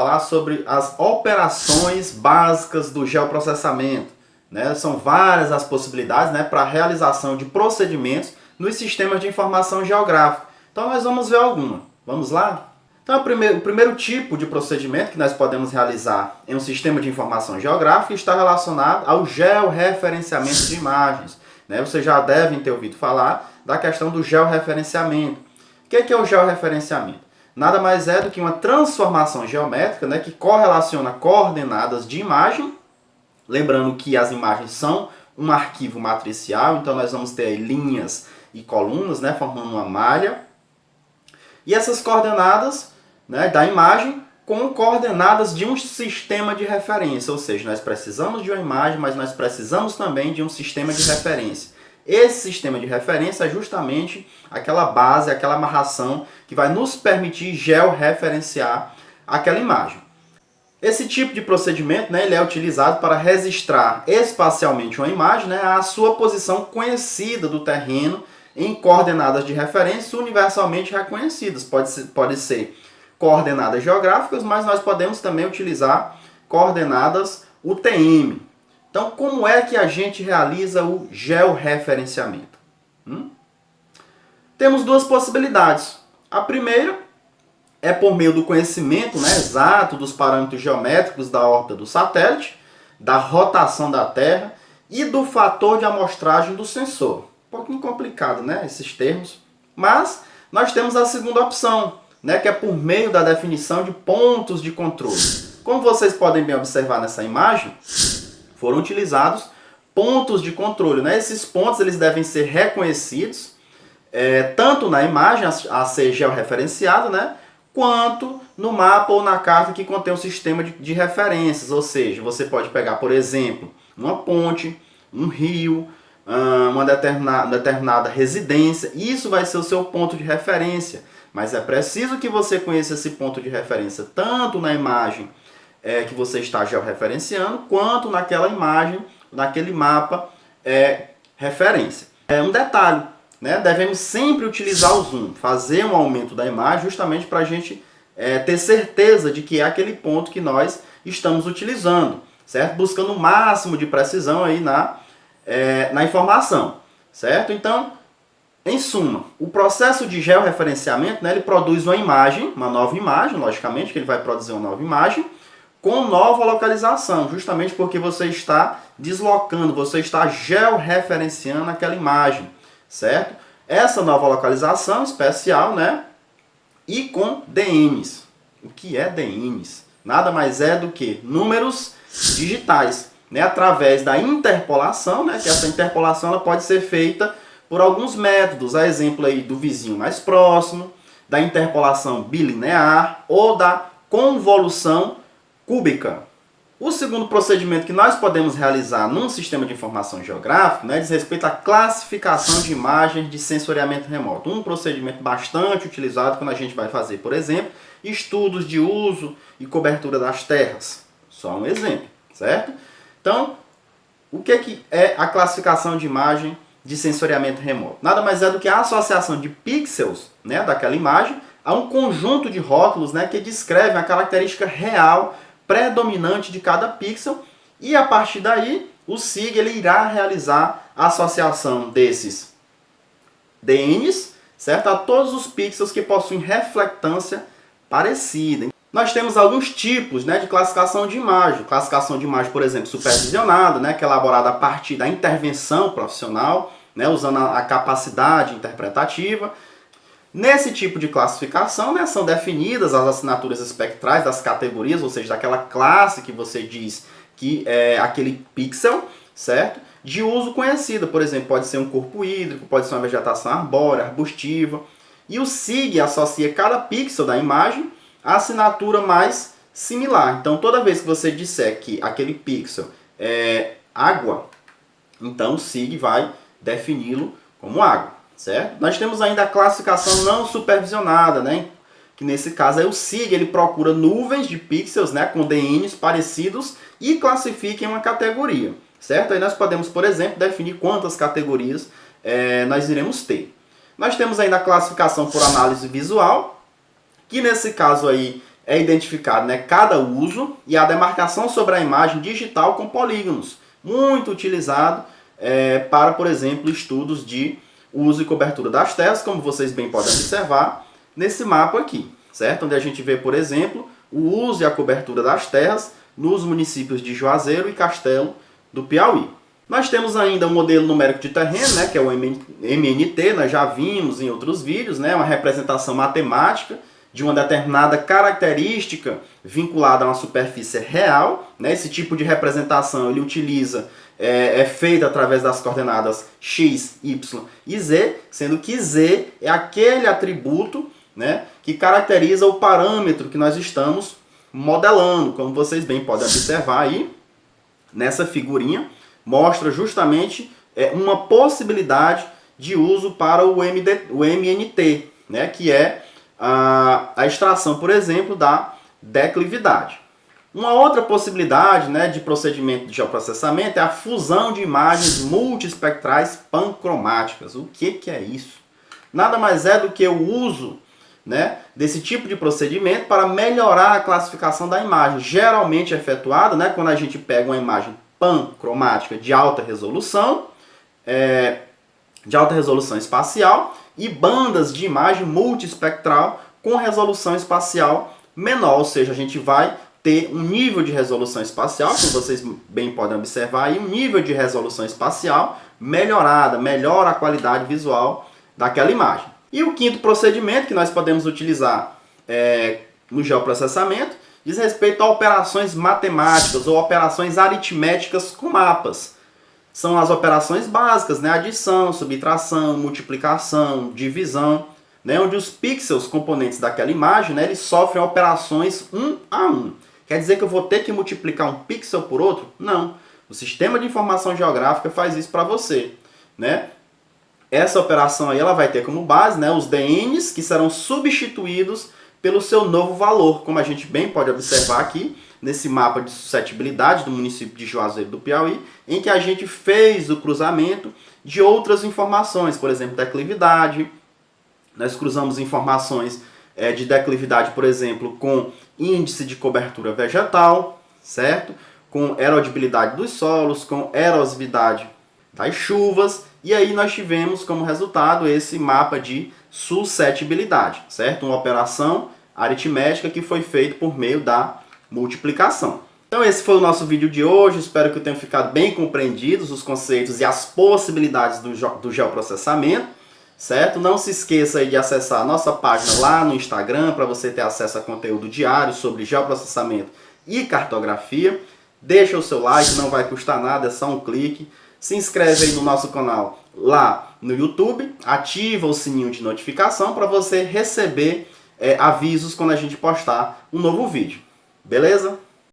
falar sobre as operações básicas do geoprocessamento, né? São várias as possibilidades, né, para a realização de procedimentos nos sistemas de informação geográfica. Então nós vamos ver alguma. Vamos lá? Então o primeiro tipo de procedimento que nós podemos realizar em um sistema de informação geográfica está relacionado ao georreferenciamento de imagens, né? Vocês já devem ter ouvido falar da questão do georreferenciamento. O que é o georreferenciamento? Nada mais é do que uma transformação geométrica, né, que correlaciona coordenadas de imagem. Lembrando que as imagens são um arquivo matricial, então nós vamos ter aí linhas e colunas, né, formando uma malha. E essas coordenadas, né, da imagem com coordenadas de um sistema de referência, ou seja, nós precisamos de uma imagem, mas nós precisamos também de um sistema de referência. Esse sistema de referência é justamente aquela base, aquela amarração que vai nos permitir georreferenciar aquela imagem. Esse tipo de procedimento, né, ele é utilizado para registrar espacialmente uma imagem, né, a sua posição conhecida do terreno em coordenadas de referência universalmente reconhecidas. Pode ser coordenadas geográficas, mas nós podemos também utilizar coordenadas UTM. Então, como é que a gente realiza o georreferenciamento? Temos duas possibilidades. A primeira é por meio do conhecimento, né, exato dos parâmetros geométricos da órbita do satélite, da rotação da Terra e do fator de amostragem do sensor. Um pouquinho complicado, né, esses termos. Mas nós temos a segunda opção, né, que é por meio da definição de pontos de controle. Como vocês podem bem observar nessa imagem, foram utilizados pontos de controle, né? Esses pontos eles devem ser reconhecidos tanto na imagem a ser georreferenciada, né, quanto no mapa ou na carta que contém um sistema de referências. Ou seja, você pode pegar, por exemplo, uma ponte, um rio, uma determinada residência. Isso vai ser o seu ponto de referência. Mas é preciso que você conheça esse ponto de referência tanto na imagem que você está georreferenciando, quanto naquela imagem, naquele mapa referência. Um detalhe, né? Devemos sempre utilizar o zoom, fazer um aumento da imagem justamente para a gente ter certeza de que é aquele ponto que nós estamos utilizando, certo? Buscando o máximo de precisão aí na informação, certo? Então, em suma, o processo de georreferenciamento, né, ele produz uma imagem, uma nova imagem, logicamente que ele vai produzir uma nova imagem, com nova localização, justamente porque você está deslocando, você está georreferenciando aquela imagem, certo? Essa nova localização especial, né, e com DNs. O que é DNs? Nada mais é do que números digitais, né, através da interpolação, né, que essa interpolação ela pode ser feita por alguns métodos, a exemplo aí do vizinho mais próximo, da interpolação bilinear ou da convolução cúbica. O segundo procedimento que nós podemos realizar num sistema de informação geográfica, né, diz respeito à classificação de imagens de sensoriamento remoto. Um procedimento bastante utilizado quando a gente vai fazer, por exemplo, estudos de uso e cobertura das terras. Só um exemplo, certo? Então, o que é a classificação de imagem de sensoriamento remoto? Nada mais é do que a associação de pixels, né, daquela imagem a um conjunto de rótulos, né, que descrevem a característica real predominante de cada pixel, e a partir daí o SIG ele irá realizar a associação desses DNs, certo, a todos os pixels que possuem reflectância parecida. Nós temos alguns tipos, né, de classificação de imagem. Classificação de imagem, por exemplo, supervisionada, né, que é elaborada a partir da intervenção profissional, né, usando a capacidade interpretativa. Nesse tipo de classificação, né, são definidas as assinaturas espectrais das categorias, ou seja, daquela classe que você diz que é aquele pixel, certo? De uso conhecido, por exemplo, pode ser um corpo hídrico, pode ser uma vegetação arbórea, arbustiva. E o SIG associa cada pixel da imagem à assinatura mais similar. Então, toda vez que você disser que aquele pixel é água, então o SIG vai defini-lo como água. Certo? Nós temos ainda a classificação não supervisionada, né? Que nesse caso aí o SIG ele procura nuvens de pixels, né, com DNs parecidos e classifica em uma categoria. Certo? Aí nós podemos, por exemplo, definir quantas categorias nós iremos ter. Nós temos ainda a classificação por análise visual, que nesse caso aí é identificado, né, cada uso e a demarcação sobre a imagem digital com polígonos, muito utilizado para, por exemplo, estudos de uso e cobertura das terras, como vocês bem podem observar nesse mapa aqui, certo? Onde a gente vê, por exemplo, o uso e a cobertura das terras nos municípios de Juazeiro e Castelo do Piauí. Nós temos ainda o modelo numérico de terreno, né, que é o MNT, nós já vimos em outros vídeos, né, uma representação matemática de uma determinada característica vinculada a uma superfície real. Né? Esse tipo de representação ele utiliza, é feita através das coordenadas x, y e z, sendo que z é aquele atributo, né, que caracteriza o parâmetro que nós estamos modelando. Como vocês bem podem observar aí, nessa figurinha, mostra justamente uma possibilidade de uso para o MNT, né, que é a extração, por exemplo, da declividade. Uma outra possibilidade, né, de procedimento de geoprocessamento é a fusão de imagens multiespectrais pancromáticas. O que é isso? Nada mais é do que o uso, né, desse tipo de procedimento para melhorar a classificação da imagem, geralmente efetuada, né, quando a gente pega uma imagem pancromática de alta resolução espacial e bandas de imagem multiespectral com resolução espacial menor, ou seja, a gente vai ter um nível de resolução espacial, como vocês bem podem observar aí, um nível de resolução espacial melhorada, melhora a qualidade visual daquela imagem. E o quinto procedimento que nós podemos utilizar no geoprocessamento diz respeito a operações matemáticas ou operações aritméticas com mapas. São as operações básicas, né? Adição, subtração, multiplicação, divisão, né? Onde os pixels componentes daquela imagem, né, eles sofrem operações um a um. Quer dizer que eu vou ter que multiplicar um pixel por outro? Não. O sistema de informação geográfica faz isso para você, né? Essa operação aí ela vai ter como base, né, os DNs que serão substituídos pelo seu novo valor, como a gente bem pode observar aqui nesse mapa de suscetibilidade do município de Juazeiro do Piauí, em que a gente fez o cruzamento de outras informações, por exemplo, declividade. Nós cruzamos informações de declividade, por exemplo, com índice de cobertura vegetal, certo? Com erodibilidade dos solos, com erosividade das chuvas, e aí nós tivemos como resultado esse mapa de suscetibilidade, certo? Uma operação aritmética que foi feita por meio da multiplicação. Então esse foi o nosso vídeo de hoje, espero que tenham ficado bem compreendidos os conceitos e as possibilidades do geoprocessamento, certo? Não se esqueça aí de acessar a nossa página lá no Instagram para você ter acesso a conteúdo diário sobre geoprocessamento e cartografia. Deixa o seu like, não vai custar nada, é só um clique. Se inscreve aí no nosso canal lá no YouTube, ativa o sininho de notificação para você receber avisos quando a gente postar um novo vídeo. Beleza?